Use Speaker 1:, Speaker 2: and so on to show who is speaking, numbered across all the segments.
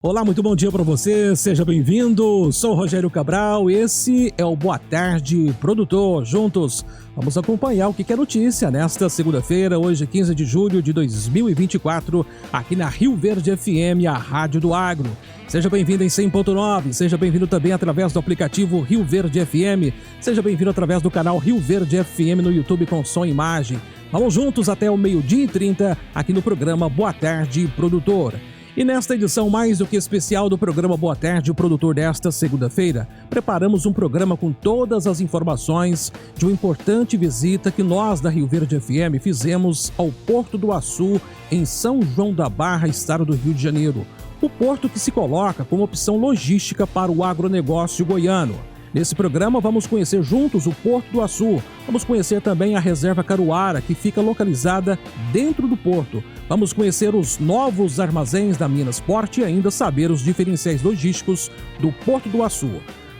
Speaker 1: Olá, muito bom dia para você, seja bem-vindo. Sou o Rogério Cabral, esse é o Boa Tarde Produtor. Juntos, vamos acompanhar o que é notícia nesta segunda-feira, hoje 15 de julho de 2024, aqui na Rio Verde FM, a Rádio do Agro. Seja bem-vindo em 100.9, seja bem-vindo também através do aplicativo Rio Verde FM, seja bem-vindo através do canal Rio Verde FM no YouTube com som e imagem. Vamos juntos até o 12h30 aqui no programa Boa Tarde Produtor. E nesta edição mais do que especial do programa Boa Tarde, o produtor desta segunda-feira, preparamos um programa com todas as informações de uma importante visita que nós da Rio Verde FM fizemos ao Porto do Açu, em São João da Barra, estado do Rio de Janeiro. O porto que se coloca como opção logística para o agronegócio goiano. Nesse programa vamos conhecer juntos o Porto do Açu, vamos conhecer também a Reserva Caruara, que fica localizada dentro do porto. Vamos conhecer os novos armazéns da Minas Porte e ainda saber os diferenciais logísticos do Porto do Açu.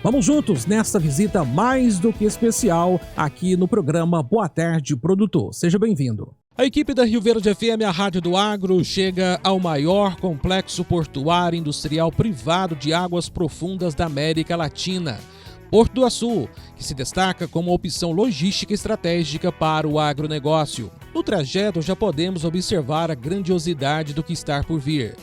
Speaker 1: Vamos juntos nesta visita mais do que especial aqui no programa Boa Tarde Produtor. Seja bem-vindo. A equipe da Rio Verde FM, a Rádio do Agro, chega ao maior complexo portuário industrial privado de águas profundas da América Latina. Porto do Açu, que se destaca como opção logística estratégica para o agronegócio. No trajeto já podemos observar a grandiosidade do que está por vir.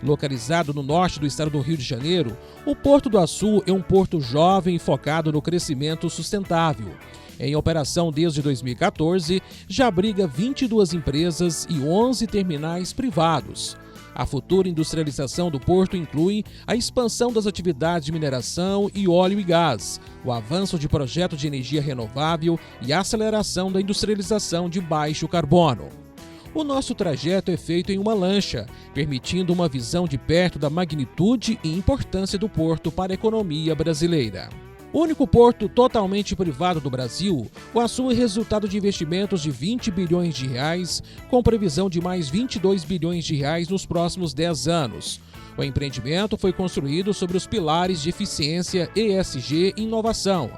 Speaker 1: Localizado no norte do estado do Rio de Janeiro, o Porto do Açu é um porto jovem focado no crescimento sustentável. Em operação desde 2014, já abriga 22 empresas e 11 terminais privados. A futura industrialização do porto inclui a expansão das atividades de mineração e óleo e gás, o avanço de projetos de energia renovável e a aceleração da industrialização de baixo carbono. O nosso trajeto é feito em uma lancha, permitindo uma visão de perto da magnitude e importância do porto para a economia brasileira. O único porto totalmente privado do Brasil, o Açu é resultado de investimentos de 20 bilhões de reais, com previsão de mais 22 bilhões de reais nos próximos 10 anos. O empreendimento foi construído sobre os pilares de eficiência, ESG e inovação.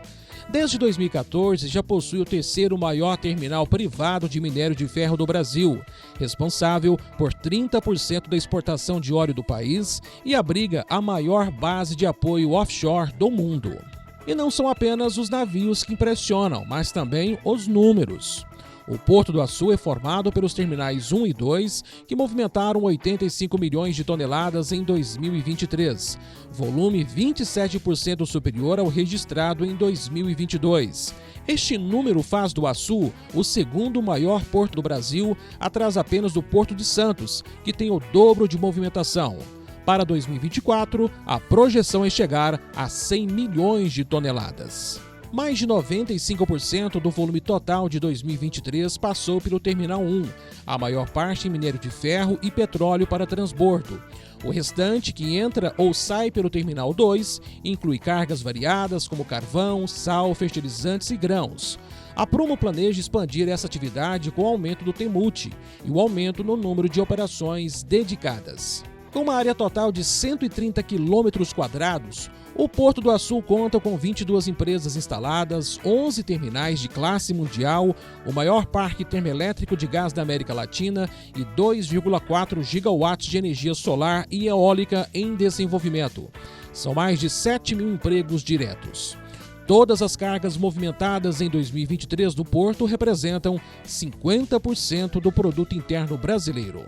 Speaker 1: Desde 2014, já possui o terceiro maior terminal privado de minério de ferro do Brasil, responsável por 30% da exportação de óleo do país e abriga a maior base de apoio offshore do mundo. E não são apenas os navios que impressionam, mas também os números. O Porto do Açu é formado pelos terminais 1 e 2, que movimentaram 85 milhões de toneladas em 2023, volume 27% superior ao registrado em 2022. Este número faz do Açu o segundo maior porto do Brasil, atrás apenas do Porto de Santos, que tem o dobro de movimentação. Para 2024, a projeção é chegar a 100 milhões de toneladas. Mais de 95% do volume total de 2023 passou pelo Terminal 1, a maior parte em minério de ferro e petróleo para transbordo. O restante, que entra ou sai pelo Terminal 2, inclui cargas variadas como carvão, sal, fertilizantes e grãos. A Prumo planeja expandir essa atividade com o aumento do TEMUT e o aumento no número de operações dedicadas. Com uma área total de 130 km², o Porto do Açu conta com 22 empresas instaladas, 11 terminais de classe mundial, o maior parque termoelétrico de gás da América Latina e 2,4 gigawatts de energia solar e eólica em desenvolvimento. São mais de 7 mil empregos diretos. Todas as cargas movimentadas em 2023 do Porto representam 50% do produto interno brasileiro.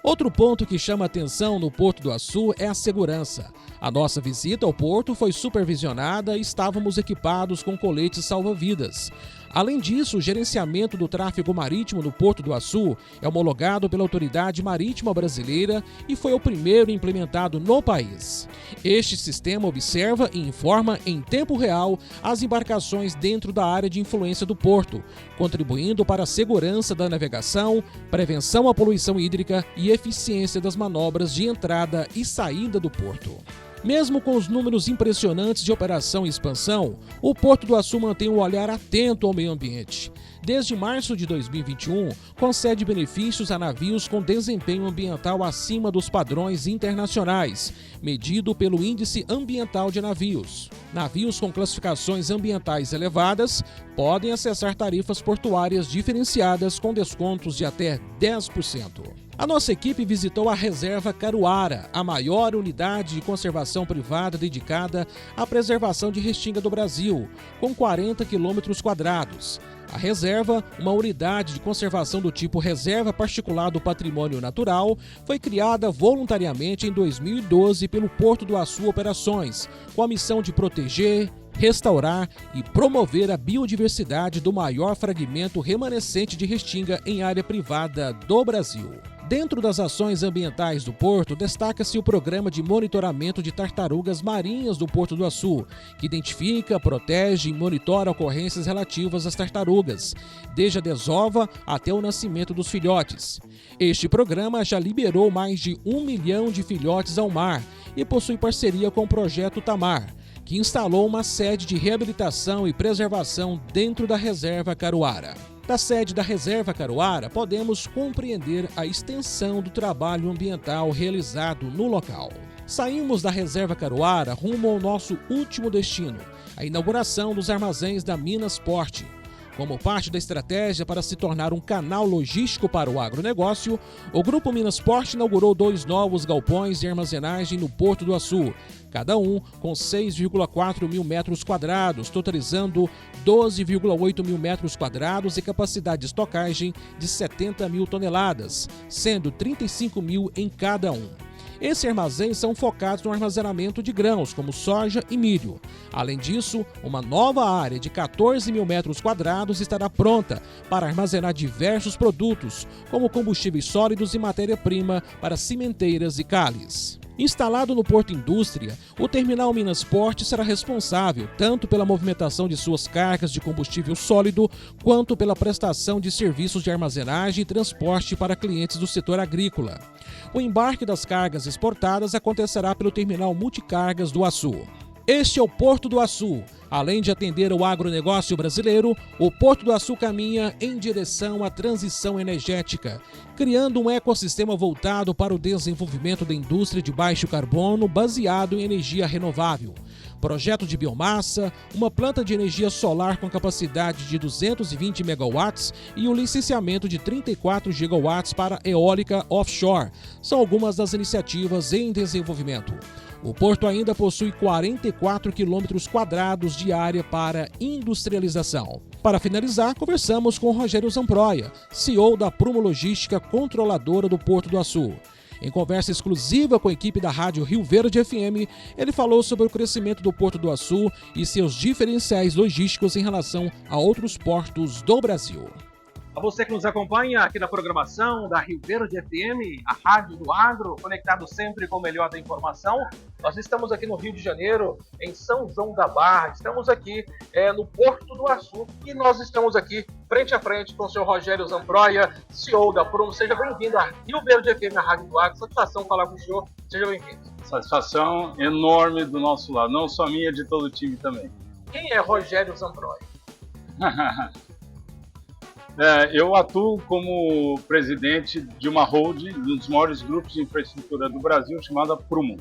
Speaker 1: Outro ponto que chama atenção no Porto do Açu é a segurança. A nossa visita ao porto foi supervisionada e estávamos equipados com coletes salva-vidas. Além disso, o gerenciamento do tráfego marítimo no Porto do Açu é homologado pela Autoridade Marítima Brasileira e foi o primeiro implementado no país. Este sistema observa e informa em tempo real as embarcações dentro da área de influência do porto, contribuindo para a segurança da navegação, prevenção à poluição hídrica e eficiência das manobras de entrada e saída do porto. Mesmo com os números impressionantes de operação e expansão, o Porto do Açu mantém um olhar atento ao meio ambiente. Desde março de 2021, concede benefícios a navios com desempenho ambiental acima dos padrões internacionais, medido pelo Índice Ambiental de Navios. Navios com classificações ambientais elevadas podem acessar tarifas portuárias diferenciadas com descontos de até 10%. A nossa equipe visitou a Reserva Caruara, a maior unidade de conservação privada dedicada à preservação de restinga do Brasil, com 40 km². A reserva, uma unidade de conservação do tipo Reserva Particular do Patrimônio Natural, foi criada voluntariamente em 2012 pelo Porto do Açu Operações, com a missão de proteger, restaurar e promover a biodiversidade do maior fragmento remanescente de restinga em área privada do Brasil. Dentro das ações ambientais do Porto, destaca-se o Programa de Monitoramento de Tartarugas Marinhas do Porto do Açu, que identifica, protege e monitora ocorrências relativas às tartarugas, desde a desova até o nascimento dos filhotes. Este programa já liberou mais de 1 milhão de filhotes ao mar e possui parceria com o Projeto Tamar, que instalou uma sede de reabilitação e preservação dentro da Reserva Caruara. Da sede da Reserva Caruara, podemos compreender a extensão do trabalho ambiental realizado no local. Saímos da Reserva Caruara rumo ao nosso último destino, a inauguração dos armazéns da Minas Porte. Como parte da estratégia para se tornar um canal logístico para o agronegócio, o Grupo Minas Porte inaugurou 2 novos galpões de armazenagem no Porto do Açu, cada um com 6,4 mil metros quadrados, totalizando 12,8 mil metros quadrados e capacidade de estocagem de 70 mil toneladas, sendo 35 mil em cada um. Esses armazéns são focados no armazenamento de grãos, como soja e milho. Além disso, uma nova área de 14 mil metros quadrados estará pronta para armazenar diversos produtos, como combustíveis sólidos e matéria-prima para cimenteiras e cales. Instalado no Porto Indústria, o Terminal Minas Porte será responsável tanto pela movimentação de suas cargas de combustível sólido, quanto pela prestação de serviços de armazenagem e transporte para clientes do setor agrícola. O embarque das cargas exportadas acontecerá pelo Terminal Multicargas do Açu. Este é o Porto do Açu. Além de atender o agronegócio brasileiro, o Porto do Açu caminha em direção à transição energética, criando um ecossistema voltado para o desenvolvimento da indústria de baixo carbono baseado em energia renovável. Projeto de biomassa, uma planta de energia solar com capacidade de 220 megawatts e o licenciamento de 34 gigawatts para eólica offshore são algumas das iniciativas em desenvolvimento. O porto ainda possui 44 km² de área para industrialização. Para finalizar, conversamos com Rogério Zamproia, CEO da Prumo Logística, controladora do Porto do Açu. Em conversa exclusiva com a equipe da Rádio Rio Verde FM, ele falou sobre o crescimento do Porto do Açu e seus diferenciais logísticos em relação a outros portos do Brasil.
Speaker 2: A você que nos acompanha aqui na programação da Rio Verde FM, a Rádio do Agro, conectado sempre com o melhor da informação. Nós estamos aqui no Rio de Janeiro, em São João da Barra, estamos aqui no Porto do Açu e nós estamos aqui frente a frente com o senhor Rogério Zamproia, CEO da Prumo. Seja bem-vindo à Rio Verde FM, a Rádio do Agro. Satisfação falar com o senhor, seja bem-vindo.
Speaker 3: Satisfação enorme do nosso lado, não só minha, de todo o time também.
Speaker 2: Quem é Rogério Zamproia?
Speaker 3: Eu atuo como presidente de uma holding, um dos maiores grupos de infraestrutura do Brasil, chamada Prumo.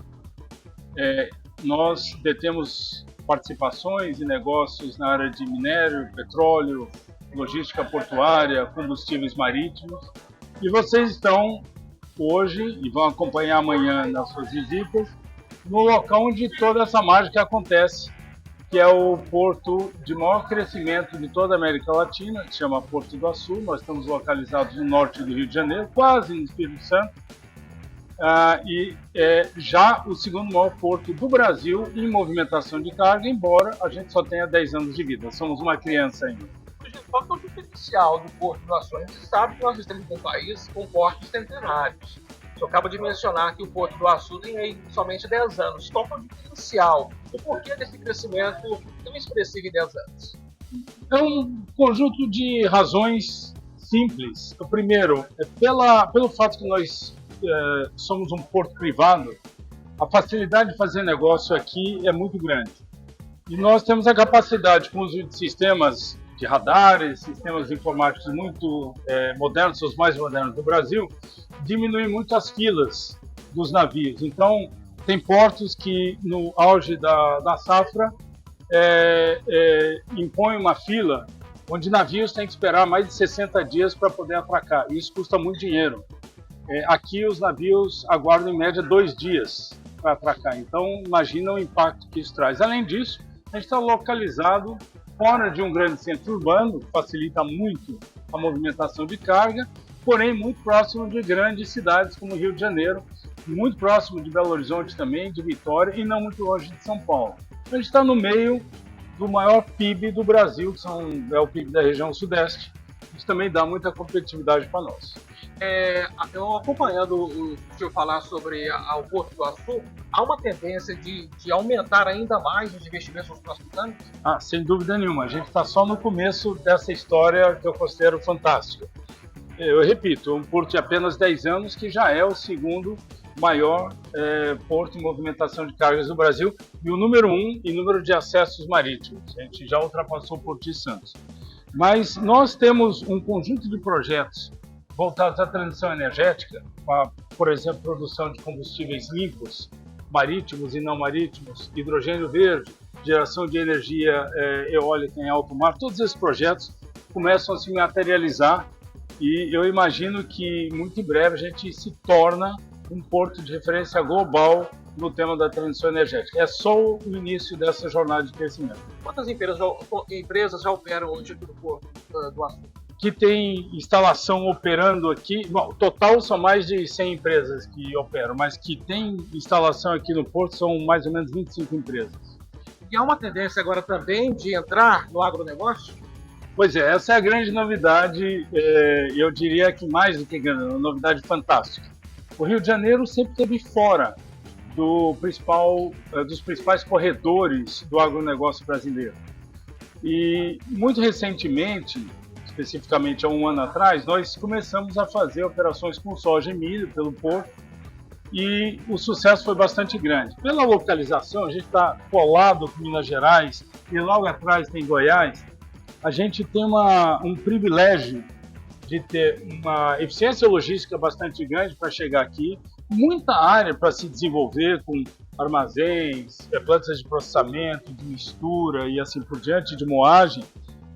Speaker 3: Nós detemos participações e negócios na área de minério, petróleo, logística portuária, combustíveis marítimos. E vocês estão hoje, e vão acompanhar amanhã nas suas visitas, no local onde toda essa mágica acontece, que é o porto de maior crescimento de toda a América Latina, que se chama Porto do Açu. Nós estamos localizados no norte do Rio de Janeiro, quase no Espírito Santo, e é já o segundo maior porto do Brasil em movimentação de carga, embora a gente só tenha 10 anos de vida, somos uma criança ainda.
Speaker 2: Qual é o diferencial do Porto do Açu? A gente sabe que nós estamos em um país com portos centenários. O senhor acaba de mencionar que o Porto do Açu tem aí somente 10 anos. Qual é o diferencial? O porquê desse crescimento tão expressivo em 10 anos?
Speaker 3: É um conjunto de razões simples. O primeiro é pelo fato que nós somos um porto privado, a facilidade de fazer negócio aqui é muito grande. E nós temos a capacidade, com o uso de sistemas de radares, sistemas informáticos muito modernos, os mais modernos do Brasil, diminui muito as filas dos navios. Então, tem portos que, no auge da safra, impõem uma fila onde navios têm que esperar mais de 60 dias para poder atracar. Isso custa muito dinheiro. Aqui, os navios aguardam, em média, 2 dias para atracar. Então, imagina o impacto que isso traz. Além disso, a gente está localizado fora de um grande centro urbano, que facilita muito a movimentação de carga, porém muito próximo de grandes cidades como Rio de Janeiro, muito próximo de Belo Horizonte também, de Vitória, e não muito longe de São Paulo. A gente está no meio do maior PIB do Brasil, que é o PIB da região Sudeste. Isso também dá muita competitividade para nós.
Speaker 2: Eu acompanhando o senhor falar sobre o Porto do Açu, há uma tendência de aumentar ainda mais os investimentos nos próximos anos?
Speaker 3: Sem dúvida nenhuma. A gente está só no começo dessa história que eu considero fantástica. Eu repito, um porto de apenas 10 anos que já é o segundo maior porto em movimentação de cargas do Brasil e o número 1 em número de acessos marítimos. A gente já ultrapassou o Porto de Santos. Mas nós temos um conjunto de projetos voltados à transição energética, por exemplo, produção de combustíveis limpos, marítimos e não marítimos, hidrogênio verde, geração de energia eólica em alto mar. Todos esses projetos começam a se materializar e eu imagino que muito em breve a gente se torna um porto de referência global no tema da transição energética. É só o início dessa jornada de crescimento.
Speaker 2: Quantas empresas já operam hoje aqui no Porto do Açu?
Speaker 3: Que tem instalação operando aqui, bom, total são mais de 100 empresas que operam, mas que tem instalação aqui no Porto são mais ou menos 25 empresas.
Speaker 2: E há uma tendência agora também de entrar no agronegócio?
Speaker 3: Pois é, essa é a grande novidade, eu diria que mais do que grande, uma novidade fantástica. O Rio de Janeiro sempre esteve fora dos principais corredores do agronegócio brasileiro. E muito recentemente, especificamente há um ano atrás, nós começamos a fazer operações com soja e milho pelo porto e o sucesso foi bastante grande. Pela localização, a gente está colado com Minas Gerais e logo atrás tem Goiás, a gente tem um privilégio de ter uma eficiência logística bastante grande para chegar aqui, muita área para se desenvolver com armazéns, plantas de processamento, de mistura e assim por diante, de moagem,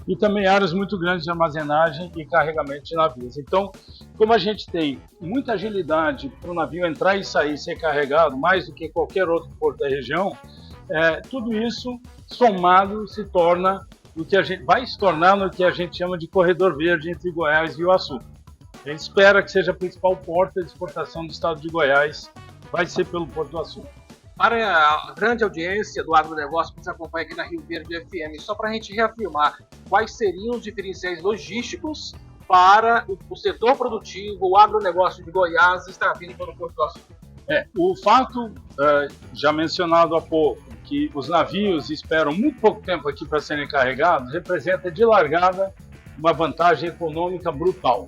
Speaker 3: e também áreas muito grandes de armazenagem e carregamento de navios. Então, como a gente tem muita agilidade para o navio entrar e sair, ser carregado, mais do que qualquer outro porto da região, tudo isso somado se torna vai se tornar no que a gente chama de corredor verde entre Goiás e o Açu. A gente espera que seja a principal porta de exportação do estado de Goiás, vai ser pelo Porto do Açu.
Speaker 2: Para a grande audiência do agronegócio que nos acompanha aqui na Rio Verde FM, só para a gente reafirmar quais seriam os diferenciais logísticos para o setor produtivo, o agronegócio de Goiás estar vindo para o Porto do Açu.
Speaker 3: O fato, já mencionado há pouco, que os navios esperam muito pouco tempo aqui para serem carregados, representa de largada uma vantagem econômica brutal.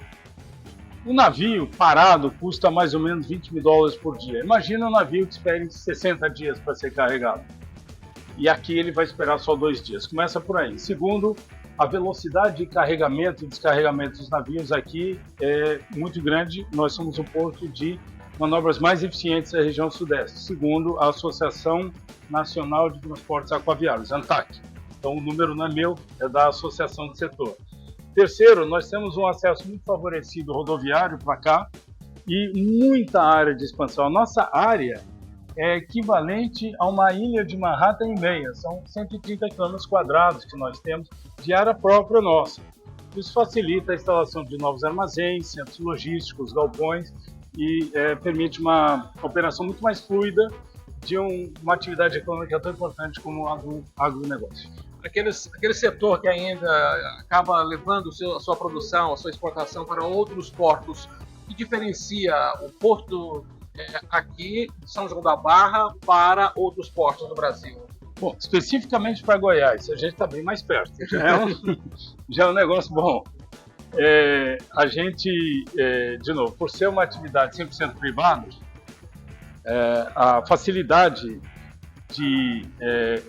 Speaker 3: O navio parado custa mais ou menos $20 mil por dia. Imagina um navio que espere 60 dias para ser carregado. E aqui ele vai esperar só 2 dias. Começa por aí. Segundo, a velocidade de carregamento e descarregamento dos navios aqui é muito grande. Nós somos o porto de manobras mais eficientes da região sudeste, segundo a Associação Nacional de Transportes Aquaviários, ANTAQ. Então o número não é meu, é da associação do setor. Terceiro, nós temos um acesso muito favorecido rodoviário para cá e muita área de expansão. A nossa área é equivalente a uma ilha de Manhattan e meia, são 130 km² que nós temos de área própria nossa. Isso facilita a instalação de novos armazéns, centros logísticos, galpões e permite uma operação muito mais fluida de uma atividade econômica tão importante como o agronegócio.
Speaker 2: Aquele setor que ainda acaba levando a sua produção, a sua exportação para outros portos, que diferencia o porto aqui de São João da Barra para outros portos do Brasil?
Speaker 3: Bom, especificamente para Goiás, a gente está bem mais perto, já é um negócio bom. A gente, de novo, por ser uma atividade 100% privada, a facilidade de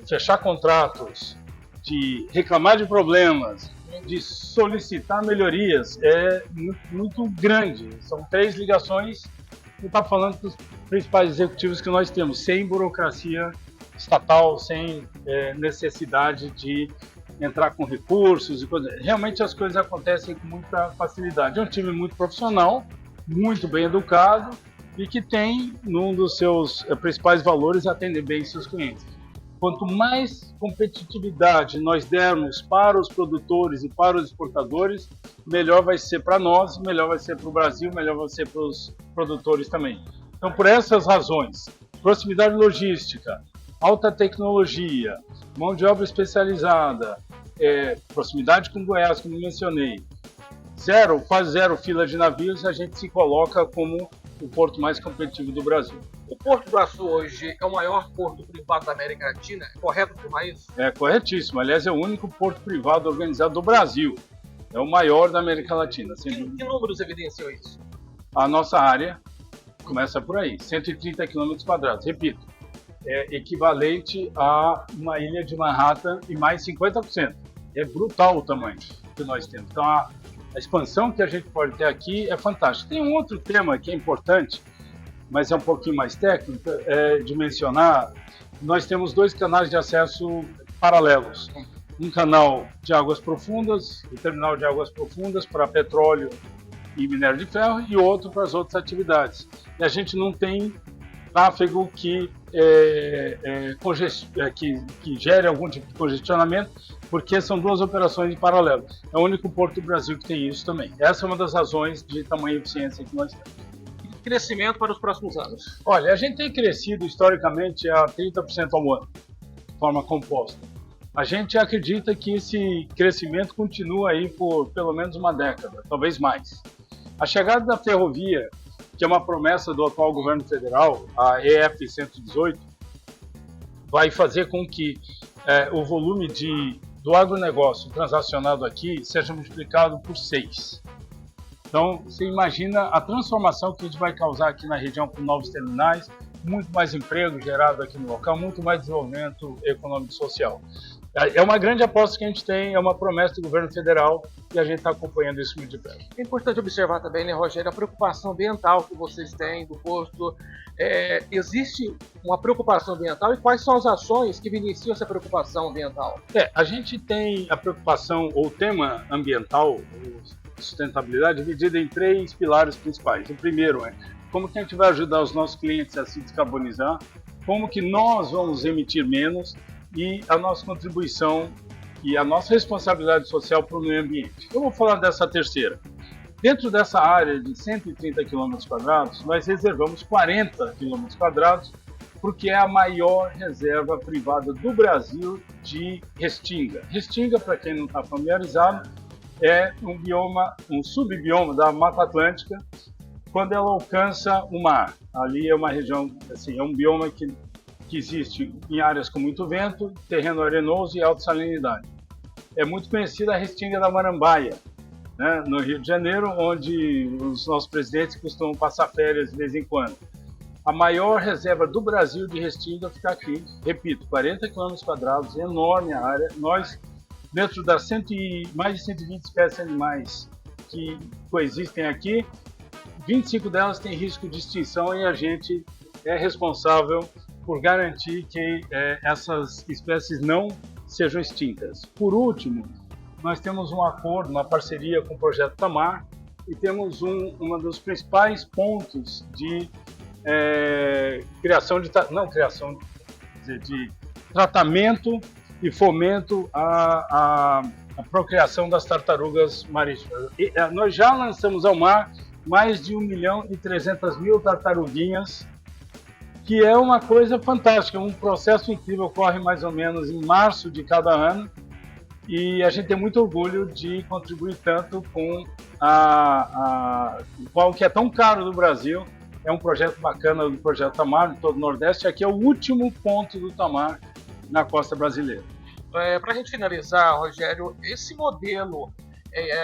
Speaker 3: fechar contratos, de reclamar de problemas, de solicitar melhorias é muito grande. São 3 ligações, eu estava falando dos principais executivos que nós temos, sem burocracia estatal, sem necessidade de entrar com recursos e coisas. Realmente as coisas acontecem com muita facilidade. É um time muito profissional, muito bem educado e que tem, num dos seus principais valores, atender bem seus clientes. Quanto mais competitividade nós dermos para os produtores e para os exportadores, melhor vai ser para nós, melhor vai ser para o Brasil, melhor vai ser para os produtores também. Então, por essas razões, proximidade logística, alta tecnologia, mão de obra especializada, proximidade com Goiás, como mencionei, quase zero fila de navios, a gente se coloca como o porto mais competitivo do Brasil.
Speaker 2: O Porto do Açu hoje é o maior porto privado da América Latina? É correto afirmar isso?
Speaker 3: É corretíssimo. Aliás, é o único porto privado organizado do Brasil. É o maior da América Latina.
Speaker 2: Que números evidenciam isso?
Speaker 3: A nossa área começa por aí, 130 km². Repito, é equivalente a uma ilha de Manhattan e mais 50%. É brutal o tamanho que nós temos. Então, a expansão que a gente pode ter aqui é fantástica. Tem um outro tema que é importante, mas é um pouquinho mais técnico, de mencionar. Nós temos 2 canais de acesso paralelos. Um canal de águas profundas, o terminal de águas profundas para petróleo e minério de ferro, e outro para as outras atividades. E a gente não tem tráfego que gere algum tipo de congestionamento, porque são 2 operações em paralelo. É o único porto do Brasil que tem isso também. Essa é uma das razões de tamanha eficiência que nós temos.
Speaker 2: Crescimento para os próximos anos?
Speaker 3: Olha, a gente tem crescido historicamente a 30% ao ano, de forma composta. A gente acredita que esse crescimento continua aí por pelo menos uma década, talvez mais. A chegada da ferrovia, que é uma promessa do atual governo federal, a EF 118, vai fazer com que o volume do agronegócio transacionado aqui seja multiplicado por 6. Então, você imagina a transformação que a gente vai causar aqui na região com novos terminais, muito mais emprego gerado aqui no local, muito mais desenvolvimento econômico e social. É uma grande aposta que a gente tem, é uma promessa do governo federal e a gente está acompanhando isso muito de perto.
Speaker 2: É importante observar também, né, Rogério, a preocupação ambiental que vocês têm do posto. Existe uma preocupação ambiental e quais são as ações que evidenciam essa preocupação ambiental?
Speaker 3: A gente tem a preocupação ou o tema ambiental, sustentabilidade, dividida em 3 pilares principais. O primeiro é como que a gente vai ajudar os nossos clientes a se descarbonizar, como que nós vamos emitir menos e a nossa contribuição e a nossa responsabilidade social para o meio ambiente. Eu vou falar dessa terceira. Dentro dessa área de 130 km², nós reservamos 40 km², porque é a maior reserva privada do Brasil de restinga. Restinga, para quem não está familiarizado, é um subbioma da Mata Atlântica, quando ela alcança o mar. Ali é uma região, assim, é um bioma que existe em áreas com muito vento, terreno arenoso e alta salinidade. É muito conhecida a restinga da Marambaia, né, no Rio de Janeiro, onde os nossos presidentes costumam passar férias de vez em quando. A maior reserva do Brasil de restinga fica aqui, repito, 40 km², enorme a área. Nós, dentro das mais de 120 espécies animais que coexistem aqui, 25 delas têm risco de extinção e a gente é responsável por garantir que essas espécies não sejam extintas. Por último, nós temos um acordo, uma parceria com o Projeto Tamar e temos um dos principais pontos de de tratamento e fomento à procriação das tartarugas marítimas. Nós já lançamos ao mar mais de 1.300.000 tartaruguinhas, que é uma coisa fantástica, um processo incrível, ocorre mais ou menos em março de cada ano, e a gente tem muito orgulho de contribuir tanto com o que é tão caro do Brasil. É um projeto bacana do Projeto Tamar, em todo o Nordeste. Aqui é o último ponto do Tamar na costa brasileira.
Speaker 2: Para a gente finalizar, Rogério, esse modelo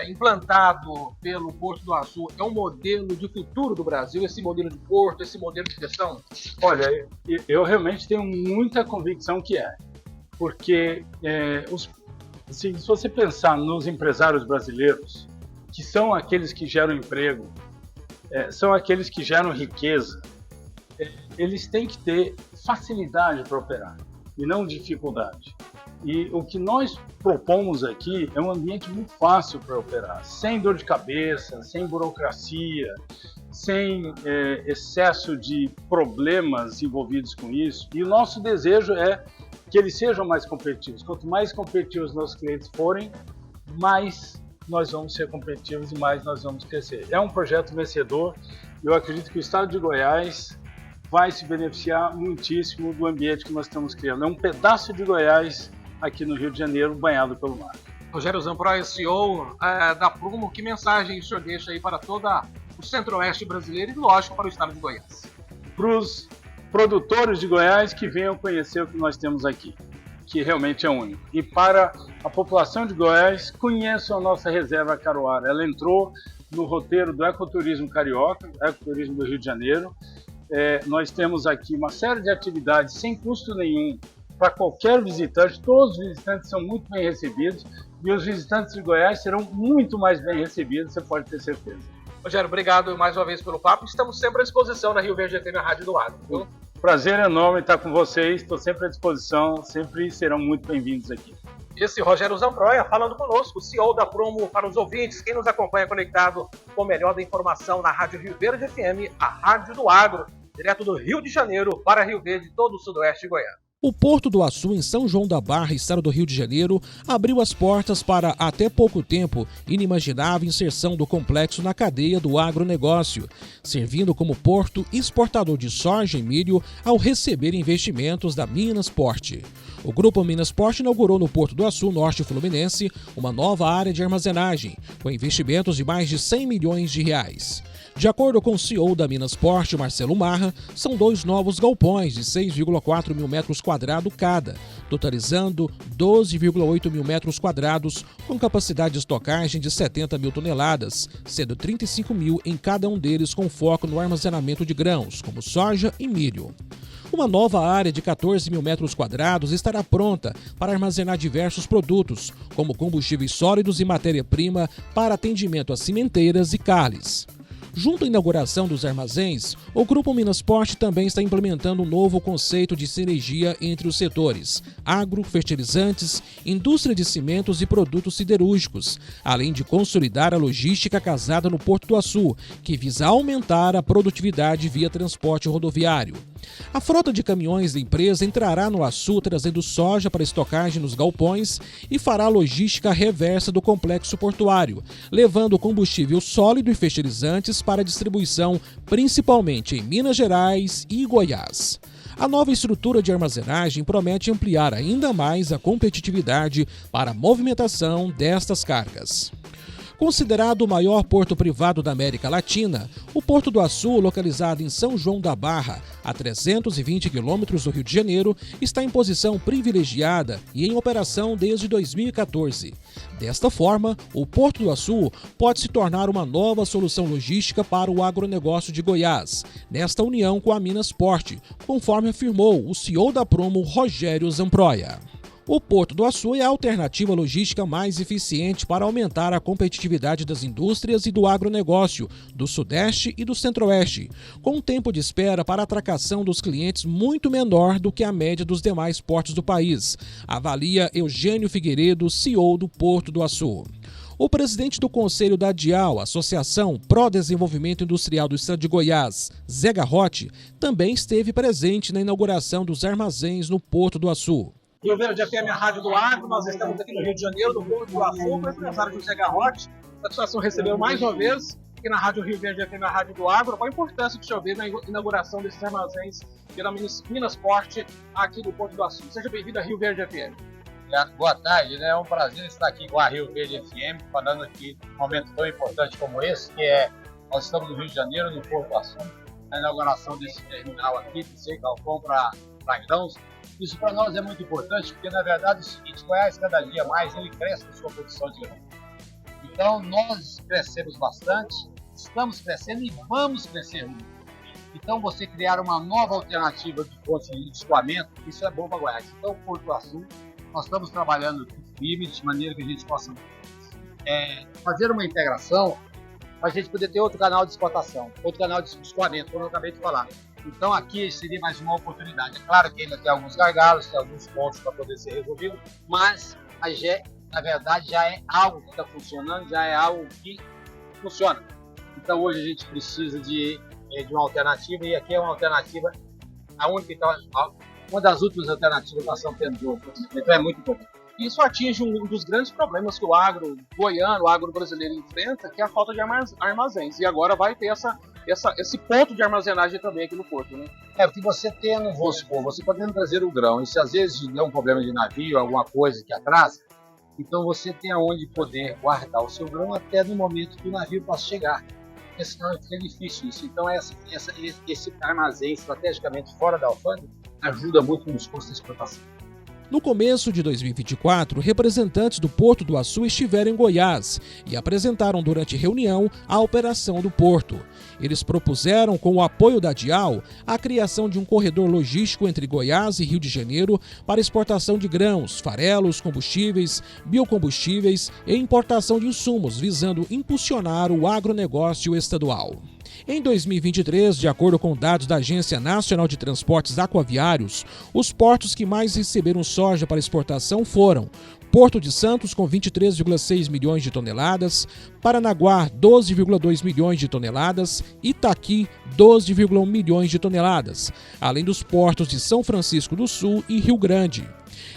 Speaker 2: implantado pelo Porto do Açu é um modelo de futuro do Brasil, esse modelo de porto, esse modelo de gestão?
Speaker 3: Olha, eu realmente tenho muita convicção que porque Assim, se você pensar nos empresários brasileiros, que são aqueles que geram emprego, são aqueles que geram riqueza, eles têm que ter facilidade para operar e não dificuldade. E o que nós propomos aqui é um ambiente muito fácil para operar, sem dor de cabeça, sem burocracia, sem excesso de problemas envolvidos com isso. E o nosso desejo é que eles sejam mais competitivos. Quanto mais competitivos nossos clientes forem, mais nós vamos ser competitivos e mais nós vamos crescer. É um projeto vencedor. Eu acredito que o estado de Goiás vai se beneficiar muitíssimo do ambiente que nós estamos criando. É um pedaço de Goiás aqui no Rio de Janeiro, banhado pelo mar.
Speaker 2: Rogério Zampronha, CEO da Prumo, que mensagem o senhor deixa aí para todo o centro-oeste brasileiro e, lógico, para o estado de Goiás?
Speaker 3: Para os produtores de Goiás que venham conhecer o que nós temos aqui, que realmente é único. E para a população de Goiás, conheçam a nossa reserva Caruara. Ela entrou no roteiro do ecoturismo carioca, ecoturismo do Rio de Janeiro. Nós temos aqui uma série de atividades sem custo nenhum para qualquer visitante. Todos os visitantes são muito bem recebidos e os visitantes de Goiás serão muito mais bem recebidos, você pode ter certeza.
Speaker 2: Rogério, obrigado mais uma vez pelo papo. Estamos sempre à disposição da Rio Verde FM, a Rádio do Agro. Viu?
Speaker 3: Prazer enorme estar com vocês, estou sempre à disposição, sempre serão muito bem-vindos aqui.
Speaker 2: Esse Rogério Zampronha falando conosco, CEO da Prumo, para os ouvintes, quem nos acompanha conectado com o melhor da informação na Rádio Rio Verde FM, a Rádio do Agro, direto do Rio de Janeiro para Rio Verde e todo o sudoeste de Goiás.
Speaker 1: O Porto do Açu, em São João da Barra, estado do Rio de Janeiro, abriu as portas para, até pouco tempo, inimaginável inserção do complexo na cadeia do agronegócio, servindo como porto exportador de soja e milho ao receber investimentos da Minasport. O Grupo Minasport inaugurou no Porto do Açu, norte fluminense, uma nova área de armazenagem, com investimentos de mais de 100 milhões de reais. De acordo com o CEO da Minasport, Marcelo Marra, são 2 novos galpões de 6,4 mil metros quadrados cada, totalizando 12,8 mil metros quadrados, com capacidade de estocagem de 70 mil toneladas, sendo 35 mil em cada um deles com foco no armazenamento de grãos, como soja e milho. Uma nova área de 14 mil metros quadrados estará pronta para armazenar diversos produtos, como combustíveis sólidos e matéria-prima para atendimento a cimenteiras e carnes. Junto à inauguração dos armazéns, o Grupo Minasport também está implementando um novo conceito de sinergia entre os setores agro, fertilizantes, indústria de cimentos e produtos siderúrgicos, além de consolidar a logística casada no Porto do Açu, que visa aumentar a produtividade via transporte rodoviário. A frota de caminhões da empresa entrará no Açu trazendo soja para estocagem nos galpões e fará a logística reversa do complexo portuário, levando combustível sólido e fertilizantes para distribuição principalmente em Minas Gerais e Goiás. A nova estrutura de armazenagem promete ampliar ainda mais a competitividade para a movimentação destas cargas. Considerado o maior porto privado da América Latina, o Porto do Açu, localizado em São João da Barra, a 320 quilômetros do Rio de Janeiro, está em posição privilegiada e em operação desde 2014. Desta forma, o Porto do Açu pode se tornar uma nova solução logística para o agronegócio de Goiás, nesta união com a Minasport, conforme afirmou o CEO da Prumo, Rogério Zampronha. O Porto do Açu é a alternativa logística mais eficiente para aumentar a competitividade das indústrias e do agronegócio do Sudeste e do Centro-Oeste, com um tempo de espera para a atracação dos clientes muito menor do que a média dos demais portos do país, avalia Eugênio Figueiredo, CEO do Porto do Açu. O presidente do Conselho da ADIAL, Associação Pro Desenvolvimento Industrial do Estado de Goiás, Zé Garrote, também esteve presente na inauguração dos armazéns no Porto do Açu.
Speaker 2: Rio Verde FM, a Rádio do Agro, nós estamos aqui no Rio de Janeiro, no Porto do Açu, com o empresário José Garrote. Satisfação recebeu mais uma vez aqui na Rádio Rio Verde FM, a Rádio do Agro. Qual a importância que o senhor vê na inauguração desses armazéns pela Minasport aqui do Porto do Açu? Seja bem-vindo a Rio Verde FM.
Speaker 4: Boa tarde, é um prazer estar aqui com a Rio Verde FM, falando aqui num momento tão importante como esse, que nós estamos no Rio de Janeiro, no Porto do Açu, na inauguração desse terminal aqui, desse galpão para grãos. Isso para nós é muito importante, porque na verdade é o seguinte: Goiás cada dia mais ele cresce na sua produção de grão. Então nós crescemos bastante, estamos crescendo e vamos crescer muito. Então você criar uma nova alternativa de fonte de escoamento, isso é bom para Goiás. Então o Porto do Açu, nós estamos trabalhando firmes, de maneira que a gente possa fazer uma integração para a gente poder ter outro canal de exportação, outro canal de escoamento, como eu acabei de falar. Então aqui seria mais uma oportunidade. É claro que ainda tem alguns gargalos, tem alguns pontos para poder ser resolvido, mas na verdade já é algo que está funcionando, já é algo que funciona. Então hoje a gente precisa de uma alternativa, e aqui é uma alternativa, uma das últimas alternativas que nós estamos tendo hoje. Então é muito importante.
Speaker 2: Isso atinge um dos grandes problemas que o agro goiano, o agro brasileiro enfrenta, que é a falta de armazéns. E agora vai ter esse ponto de armazenagem também aqui no porto, né?
Speaker 4: Porque você tendo, vamos supor, você podendo trazer o grão, e se às vezes der um problema de navio, alguma coisa que atrasa, então você tem aonde poder guardar o seu grão até no momento que o navio possa chegar. Porque senão fica difícil isso. Então esse armazém estrategicamente fora da alfândega ajuda muito nos custos de exportação.
Speaker 1: No começo de 2024, representantes do Porto do Açu estiveram em Goiás e apresentaram durante reunião a operação do porto. Eles propuseram, com o apoio da DIAL, a criação de um corredor logístico entre Goiás e Rio de Janeiro para exportação de grãos, farelos, combustíveis, biocombustíveis e importação de insumos, visando impulsionar o agronegócio estadual. Em 2023, de acordo com dados da Agência Nacional de Transportes Aquaviários, os portos que mais receberam soja para exportação foram Porto de Santos, com 23,6 milhões de toneladas, Paranaguá, 12,2 milhões de toneladas, Itaqui, 12,1 milhões de toneladas, além dos portos de São Francisco do Sul e Rio Grande.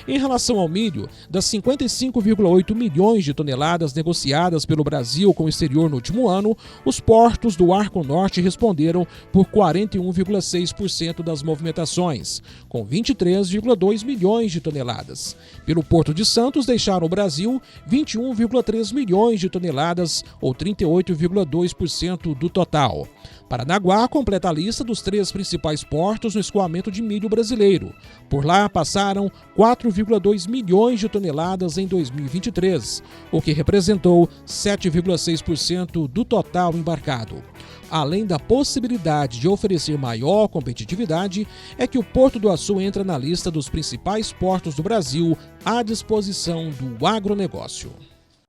Speaker 1: Em relação ao milho, das 55,8 milhões de toneladas negociadas pelo Brasil com o exterior no último ano, os portos do Arco Norte responderam por 41,6% das movimentações, com 23,2 milhões de toneladas. Pelo Porto de Santos deixaram o Brasil 21,3 milhões de toneladas, ou 38,2% do total. Paranaguá completa a lista dos 3 principais portos no escoamento de milho brasileiro. Por lá passaram 4,2 milhões de toneladas em 2023, o que representou 7,6% do total embarcado. Além da possibilidade de oferecer maior competitividade, é que o Porto do Açu entra na lista dos principais portos do Brasil à disposição do agronegócio.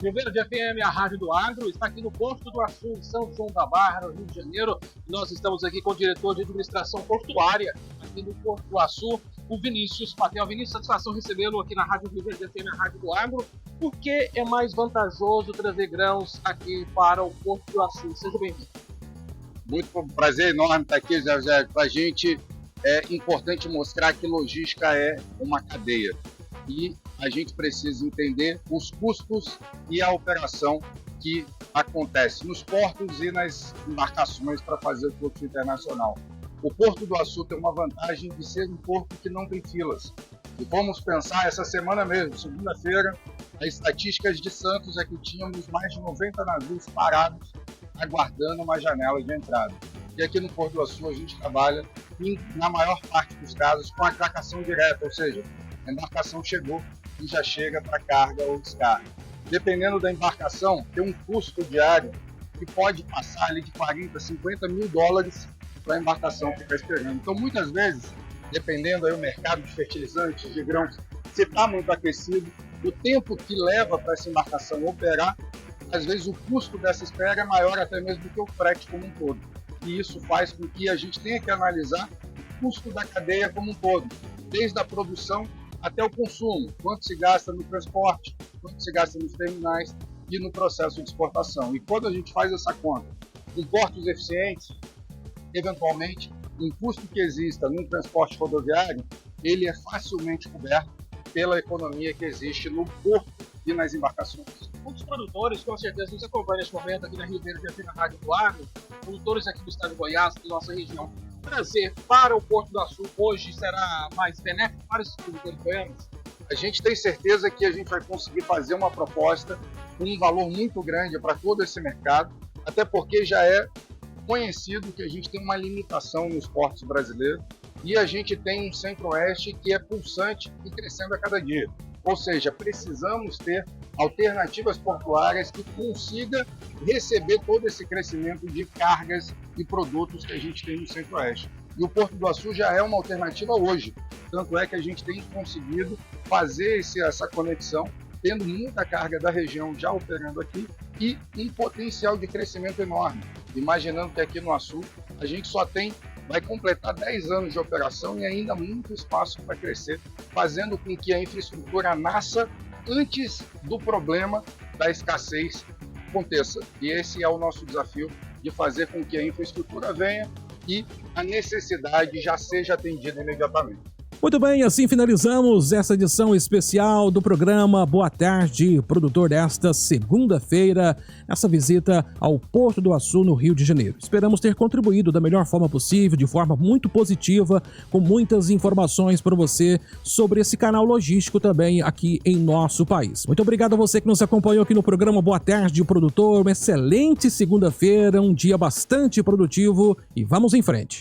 Speaker 2: Rio Verde FM, a Rádio do Agro, está aqui no Porto do Açu, em São João da Barra, no Rio de Janeiro. Nós estamos aqui com o diretor de administração portuária aqui no Porto do Açu, o Vinícius Patel. Vinícius, satisfação recebê-lo aqui na Rádio Rio Verde FM, a Rádio do Agro. Por que é mais vantajoso trazer grãos aqui para o Porto do Açu? Seja bem-vindo.
Speaker 5: Muito prazer enorme estar aqui, Zé. Para a gente é importante mostrar que logística é uma cadeia. E a gente precisa entender os custos e a operação que acontece nos portos e nas embarcações para fazer o fluxo internacional. O Porto do Açu tem uma vantagem de ser um porto que não tem filas. E vamos pensar, essa semana mesmo, segunda-feira, as estatísticas de Santos é que tínhamos mais de 90 navios parados aguardando uma janela de entrada. E aqui no Porto do Açu a gente trabalha, na maior parte dos casos, com a atracação direta, ou seja, a embarcação chegou e já chega para carga ou descarga. Dependendo da embarcação, tem um custo diário que pode passar ali de 40, 50 mil dólares para a embarcação ficar esperando. Então, muitas vezes, dependendo aí do mercado de fertilizantes, de grãos, se está muito aquecido, o tempo que leva para essa embarcação operar, às vezes o custo dessa espera é maior até mesmo do que o frete como um todo. E isso faz com que a gente tenha que analisar o custo da cadeia como um todo, desde a produção até o consumo, quanto se gasta no transporte, quanto se gasta nos terminais e no processo de exportação. E quando a gente faz essa conta com portos eficientes, eventualmente, um custo que exista no transporte rodoviário, ele é facilmente coberto pela economia que existe no porto e nas embarcações.
Speaker 2: Muitos produtores, com certeza, nos acompanham neste momento aqui na Rio Verde, aqui na Rádio do Agro, produtores aqui do estado de Goiás, da nossa região. Trazer para o Porto do Açu hoje será mais benéfico para esses produtores goianos?
Speaker 5: A gente tem certeza que a gente vai conseguir fazer uma proposta com um valor muito grande para todo esse mercado, até porque já é conhecido que a gente tem uma limitação nos portos brasileiros e a gente tem um centro-oeste que é pulsante e crescendo a cada dia. Ou seja, precisamos ter alternativas portuárias que consigam receber todo esse crescimento de cargas e produtos que a gente tem no Centro-Oeste. E o Porto do Açu já é uma alternativa hoje. Tanto é que a gente tem conseguido fazer essa conexão tendo muita carga da região já operando aqui e um potencial de crescimento enorme. Imaginando que aqui no Açu a gente vai completar 10 anos de operação e ainda muito espaço para crescer, fazendo com que a infraestrutura nasça antes do problema da escassez aconteça. E esse é o nosso desafio, de fazer com que a infraestrutura venha e a necessidade já seja atendida imediatamente.
Speaker 1: Muito bem, assim finalizamos essa edição especial do programa Boa Tarde, produtor, desta segunda-feira, essa visita ao Porto do Açu, no Rio de Janeiro. Esperamos ter contribuído da melhor forma possível, de forma muito positiva, com muitas informações para você sobre esse canal logístico também aqui em nosso país. Muito obrigado a você que nos acompanhou aqui no programa Boa Tarde, produtor. Uma excelente segunda-feira, um dia bastante produtivo e vamos em frente.